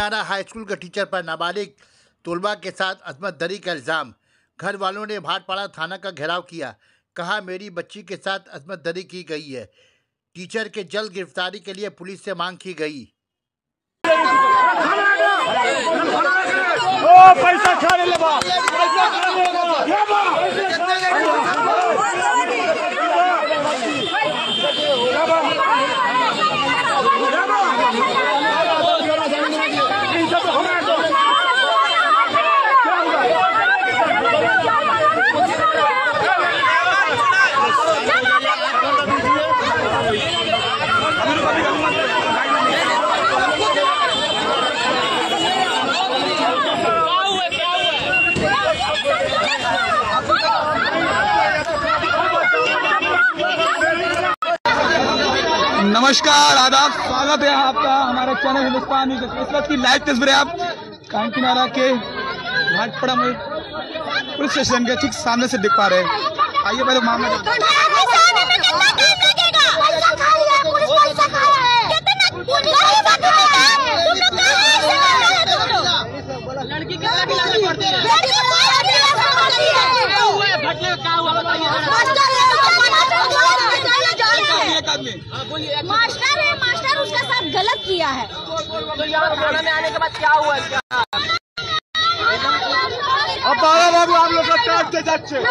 कांकीनारा high school के teacher पर नाबालिग तलबा के साथ अजमत दरी का इल्ज़ाम। घर वालों ने भाटपाड़ा थाना का घेराव किया। कहा, मेरी बच्ची के साथ अजमत दरी की गई है। टीचर के जल्द गिरफ्तारी के लिए पुलिस से मांग की गई। पैसा खाने लगा। नमस्कार, आदाब, स्वागत है आपका हमारे चैनल हिंदुस्तान न्यूज़। इस वक्त की लाइव तस्वीरें आप कांकीनारा के भाटपाड़ा में पुलिस स्टेशन के ठीक सामने से देख पा रहे हैं। आइए पहले मामला मास्टर उसके साथ गलत किया है। तो यहाँ थाना में आने के बाद क्या हुआ? अब बाबा बाबू आप लोग काटते जाते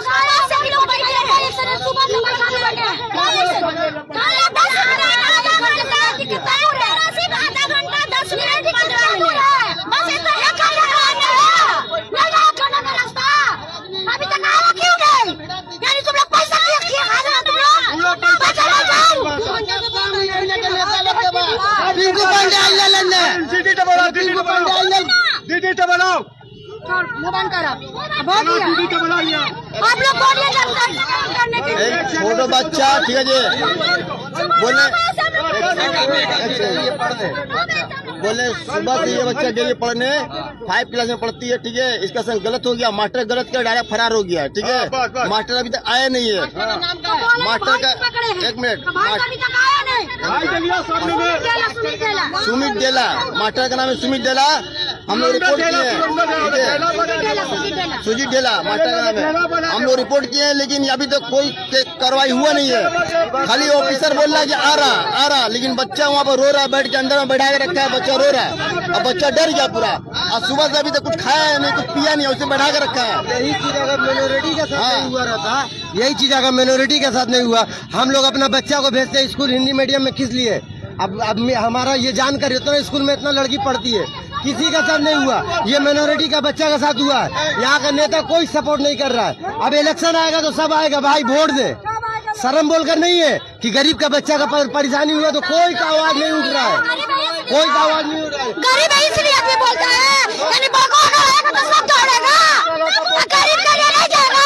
छोटो बच्चा, ठीक है जी, बोले सुबह से ये बच्चा गई पढ़ने, 5 क्लास में पढ़ती है, ठीक है। इसका संग गलत हो गया, मास्टर गलत किया, डायरेक्ट फरार हो गया, ठीक है। मास्टर अभी तक आया नहीं है। मास्टर का 1 मिनट, सुमित डेला, मास्टर का नाम है सुमित डेला। हम लोग रिपोर्ट किए हैं, सुजीत डेला मास्टर का नाम है। हम लोग रिपोर्ट किए हैं, लेकिन अभी तक कोई कार्रवाई हुआ नहीं है। खाली ऑफिसर बोल रहा है कि आ रहा, लेकिन बच्चा वहाँ पर रो रहा है, बैठ के अंदर में बैठा के रखा है, बच्चा रो रहा है। अब बच्चा डर गया पूरा। आज सुबह से अभी तक कुछ खाया है नहीं, कुछ पिया नहीं, उसे बैठा के रखा है। यही चीज अगर माइनॉरिटी के साथ नहीं हुआ रहता, यही चीज अगर माइनॉरिटी के साथ नहीं हुआ, हम लोग अपना बच्चा को भेजते स्कूल हिंदी मीडियम में, किस लिए? अब हमारा ये जानकर इतना स्कूल में इतना लड़की पढ़ती है, किसी का साथ नहीं हुआ, ये माइनॉरिटी का बच्चा का साथ हुआ है। यहाँ का नेता कोई सपोर्ट नहीं कर रहा है। अब इलेक्शन आएगा तो सब आएगा, भाई वोट दे। शर्म बोलकर नहीं है कि गरीब का बच्चा का परेशानी हुआ तो कोई का आवाज नहीं उठ रहा है, कोई का आवाज नहीं उठ रहा है। गरीब है इसलिए आदमी बोलता है, यानी बकौल आएगा तो सब दौड़ेगा, गरीब का लिए नहीं जाएगा।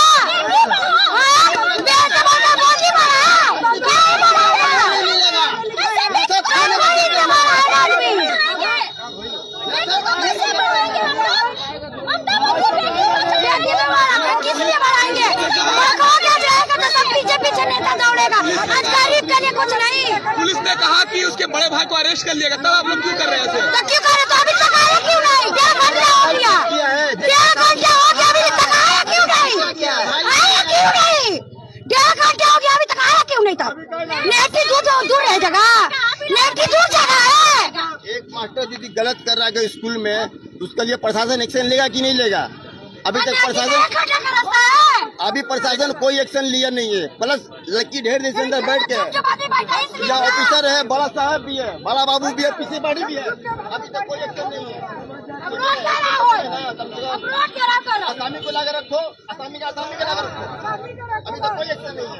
कुछ नहीं। पुलिस ने कहा कि उसके बड़े भाई को अरेस्ट कर लिया, तब आप लोग क्यों कर रहे हैं? तो क्यों कर रहे? तो अभी तक आया क्यों नहीं? 1.5 घंटा हो गया, 1.5 घंटा हो गया, अभी तक आया क्यों नहीं? आया क्यों नहीं? 1.5 घंटा हो गया, अभी तक आया क्यों नहीं? तब नेटी दूर है जगह, नेटी दूर जगह है। एक मास्टर दीदी गलत कर रहा है स्कूल में, उसके लिए प्रशासन एक्शन लेगा कि नहीं लेगा? अभी तक प्रशासन कोई एक्शन लिया नहीं है। प्लस लड़की ढेर जैसे अंदर बैठ के, या ऑफिसर है, बड़ा साहब भी है, बड़ा बाबू भी है, पीछे बाड़ी भी है, अभी तक कोई एक्शन नहीं है। आसामी को लाकर रखो, आसामी का लाकर रखो, अभी तक कोई एक्शन नहीं है।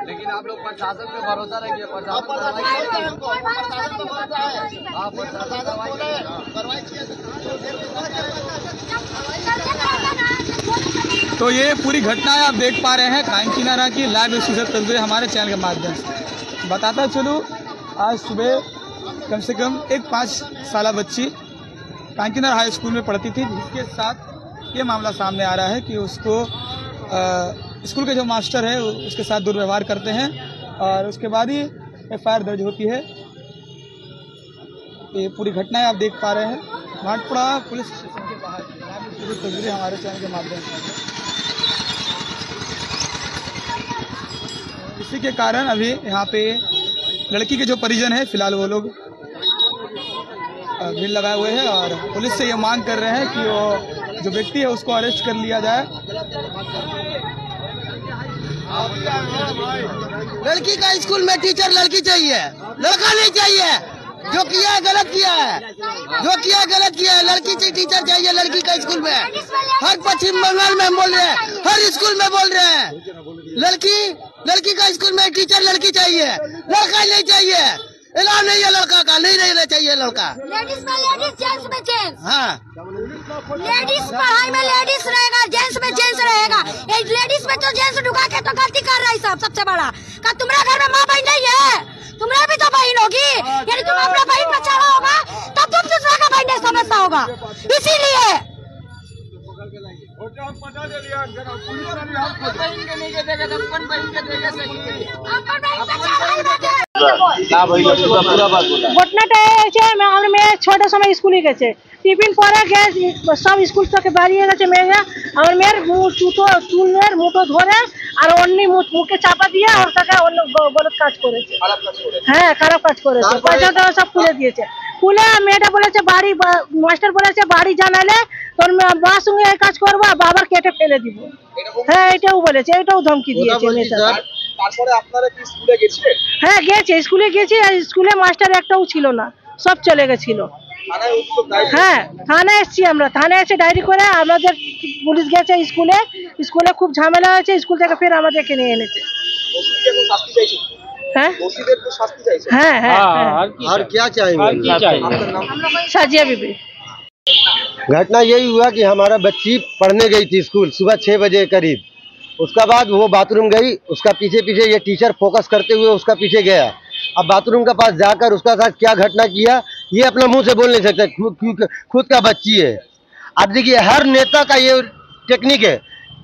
लेकिन आप लोग प्रशासन पे भरोसा रखिए। तो ये पूरी घटनाएं आप देख पा रहे हैं कांकीनारा की लाइव एक्सक्लूसिव तस्वीरें हमारे चैनल के माध्यम से। बताता चलूँ, आज सुबह कम से कम एक 5 साल बच्ची कांकीनारा हाई स्कूल में पढ़ती थी, जिसके साथ ये मामला सामने आ रहा है कि उसको स्कूल के जो मास्टर है उसके साथ दुर्व्यवहार करते हैं और उसके बाद ही FIR दर्ज होती है। ये पूरी घटनाएं आप देख पा रहे हैं भाटपाड़ा पुलिस स्टेशन के बाहर की तस्वीरें हमारे चैनल के माध्यम से। इसी के कारण अभी यहाँ पे लड़की के जो परिजन है फिलहाल वो लोग भीड़ लगाए हुए हैं और पुलिस से ये मांग कर रहे हैं कि वो जो व्यक्ति है उसको अरेस्ट कर लिया जाए। लड़की का स्कूल में टीचर लड़की चाहिए, लड़का नहीं चाहिए। जो किया है गलत किया है, जो किया है गलत किया है। लड़की से टीचर चाहिए लड़की का स्कूल में। हर पश्चिम बंगाल में हम बोल रहे हैं, हर स्कूल में बोल रहे हैं। लड़की का स्कूल में टीचर लड़की चाहिए, लड़का नहीं चाहिए। इलाज नहीं है लड़का का, नहीं रहना चाहिए लड़का। लेडीज में लेडीज, जेंट्स में जेंट्स। हाँ, लेडीज पढ़ाई में लेडीज रहेगा, जेंट्स में जेंट्स रहेगा। ये लेडीज में तो जेंट्स ढुका के तो गलती कर रहा है सब। सबसे बड़ा का तुम्हारा घर में माँ बहन नहीं है, तुम्हारा भी तो बहन होगी। यानी तुम अपना बहन बचाना होगा तब तुम दूसरा का बहन नहीं समझता होगा। इसीलिए ঘটনাটা হয়েছে আমার মেয়ে 6টার সময় স্কুলে গেছে, টিফিন পরে সব স্কুল থেকে বেরিয়ে গেছে মেয়েরা। আমার মেয়ের চুলের মুঠো ধরে আর অন্য মুখে চাপা দিয়ে আর তাকে অন্য গলত কাজ করেছে। হ্যাঁ, খারাপ কাজ করেছে। পয়সাটা সব খুলে দিয়েছে। খুলে মেয়েটা বলেছে বাড়ি, মাস্টার বলেছে বাড়ি জানালে তোর মার সঙ্গে এই কাজ করবো, বাবা কেটে ফেলে দিব। হ্যাঁ, এটাও বলেছে, এটাও ধমকি দিয়েছে মেয়েটা। তারপরে আপনারা কি স্কুলে গেছিলেন? হ্যাঁ গেছে, স্কুলে গেছি। স্কুলে মাস্টার একটাও ছিল না, সব চলে গেছিল। হ্যাঁ, থানায় এসছি আমরা। থানায় এসে ডায়েরি করে আমাদের পুলিশ গেছে স্কুলে। স্কুলে খুব ঝামেলা হয়েছে, স্কুল থেকে ফের আমাদেরকে নিয়ে এনেছে। হ্যাঁ হ্যাঁ হ্যাঁ। और क्या चाहिए? साजिया बीबी। घटना यही हुआ कि हमारा बच्ची पढ़ने गई थी स्कूल सुबह 6 बजे करीब। उसका बाद वो बाथरूम गई, उसका पीछे पीछे ये टीचर फोकस करते हुए उसका पीछे गया। अब बाथरूम के पास जाकर उसका साथ क्या घटना किया ये अपना मुंह से बोल नहीं सकते, खुद का बच्ची है। अब देखिए हर नेता का ये टेक्निक है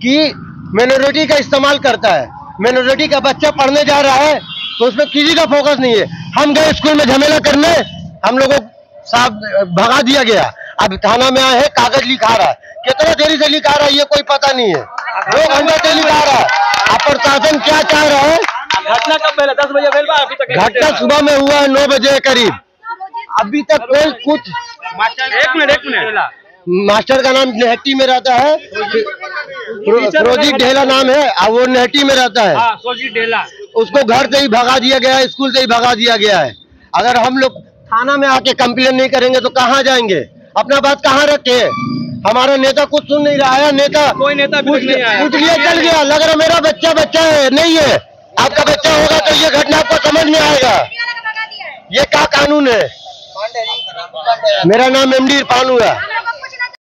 कि माइनॉरिटी का इस्तेमाल करता है। माइनॉरिटी का बच्चा पढ़ने जा रहा है तो उसमें किसी का फोकस नहीं है। हम गए स्कूल में झमेला करने, हम लोगों साहब भगा दिया गया। अब थाना में आए हैं, कागज लिखा रहा है। कितना देरी से लिखा रहा है ये कोई पता नहीं है, 2 घंटे से लिखा रहा है। अब प्रशासन क्या चाह रहा है? घटना कब पहले 10 बजे पहले अभी तक? घटना सुबह में हुआ है 9 बजे करीब। अभी तक कोई कुछ। एक मिनट मास्टर का नाम नेहटी में रहता है, प्रोजीत ढेला नाम है, और वो नेहटी में रहता है। उसको घर से ही भगा दिया गया है, स्कूल से ही भगा दिया गया है। अगर हम लोग थाना में आके कंप्लेन नहीं करेंगे तो कहाँ जाएंगे? अपना बात कहाँ रखे? हमारा नेता कुछ सुन नहीं रहा है। नेता कोई नेता कुछ लिए चल गया। लग रहा मेरा बच्चा है, नहीं है। आपका बच्चा होगा तो ये घटना आपको समझ में आएगा। ये क्या कानून है? मेरा नाम MD इरफान हुआ।